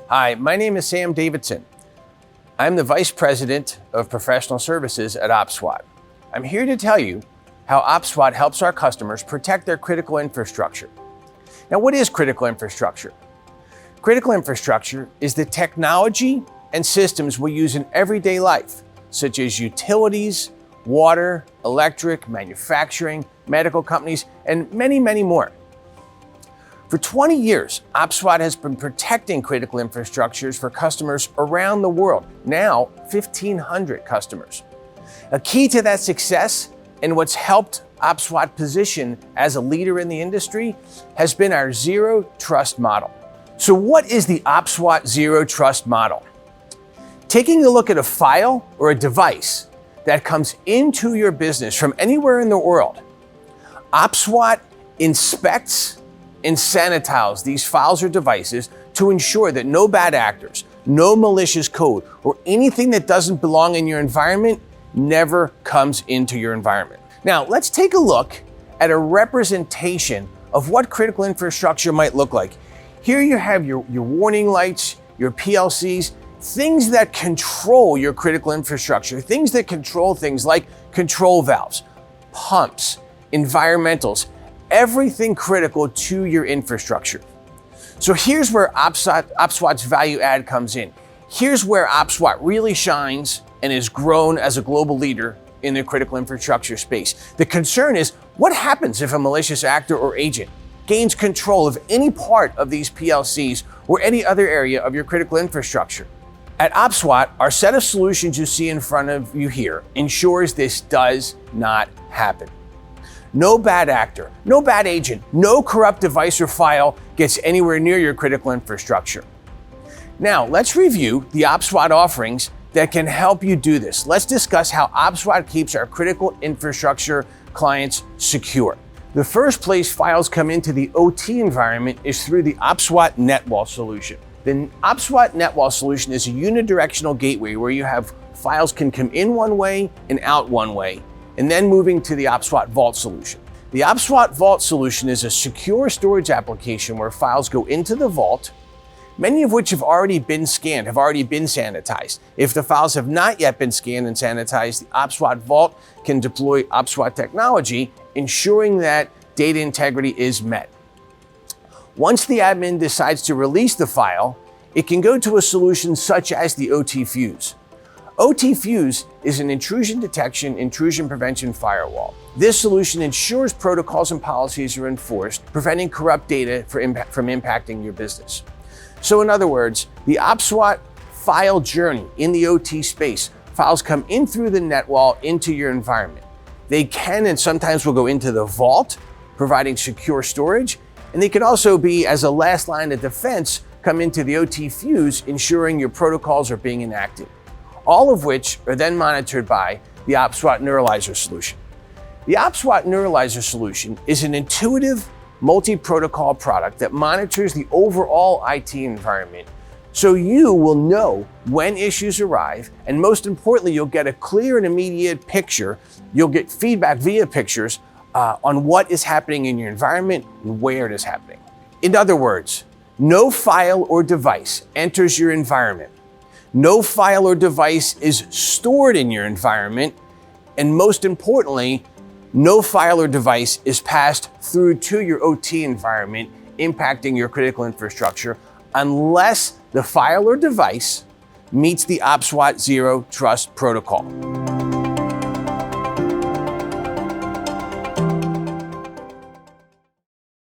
Hi, my name is Sam Davidson. I'm the Vice President of Professional Services at OPSWAT. I'm here to tell you how OPSWAT helps our customers protect their critical infrastructure. Now, what is critical infrastructure? Critical infrastructure is the technology and systems we use in everyday life, such as utilities, water, electric, manufacturing, medical companies, and many, many more. For 20 years, OPSWAT has been protecting critical infrastructures for customers around the world, now 1,500 customers. A key to that success and what's helped OPSWAT position as a leader in the industry has been our Zero Trust model. So what is the OPSWAT Zero Trust model? Taking a look at a file or a device that comes into your business from anywhere in the world, OPSWAT inspects and sanitize these files or devices to ensure that no bad actors, no malicious code, or anything that doesn't belong in your environment never comes into your environment. Now, let's take a look at a representation of what critical infrastructure might look like. Here you have your warning lights, your PLCs, things that control your critical infrastructure, things that control things like control valves, pumps, environmentals, everything critical to your infrastructure. So here's where OPSWAT's value add comes in. Here's where OPSWAT really shines and has grown as a global leader in the critical infrastructure space. The concern is, what happens if a malicious actor or agent gains control of any part of these PLCs or any other area of your critical infrastructure? At OPSWAT, our set of solutions you see in front of you here ensures this does not happen. No bad actor, no bad agent, no corrupt device or file gets anywhere near your critical infrastructure. Now, let's review the OPSWAT offerings that can help you do this. Let's discuss how OPSWAT keeps our critical infrastructure clients secure. The first place files come into the OT environment is through the OPSWAT NetWall solution. The OPSWAT NetWall solution is a unidirectional gateway where you have files can come in one way and out one way, and then moving to the OPSWAT Vault solution. The OPSWAT Vault solution is a secure storage application where files go into the vault, many of which have already been scanned, have already been sanitized. If the files have not yet been scanned and sanitized, the OPSWAT Vault can deploy OPSWAT technology, ensuring that data integrity is met. Once the admin decides to release the file, it can go to a solution such as the OT Fuse. OT Fuse is an intrusion detection, intrusion prevention firewall. This solution ensures protocols and policies are enforced, preventing corrupt data from impacting your business. So in other words, the OPSWAT file journey in the OT space, files come in through the NetWall into your environment. They can and sometimes will go into the vault, providing secure storage, and they can also be, as a last line of defense, come into the OT Fuse, ensuring your protocols are being enacted. All of which are then monitored by the OPSWAT Neuralyzer solution. The OPSWAT Neuralyzer solution is an intuitive multi-protocol product that monitors the overall IT environment, so you will know when issues arrive, and most importantly, you'll get a clear and immediate picture. You'll get feedback via pictures on what is happening in your environment and where it is happening. In other words, no file or device enters your environment. No file or device is stored in your environment, and most importantly, no file or device is passed through to your OT environment, impacting your critical infrastructure, unless the file or device meets the OPSWAT Zero Trust protocol.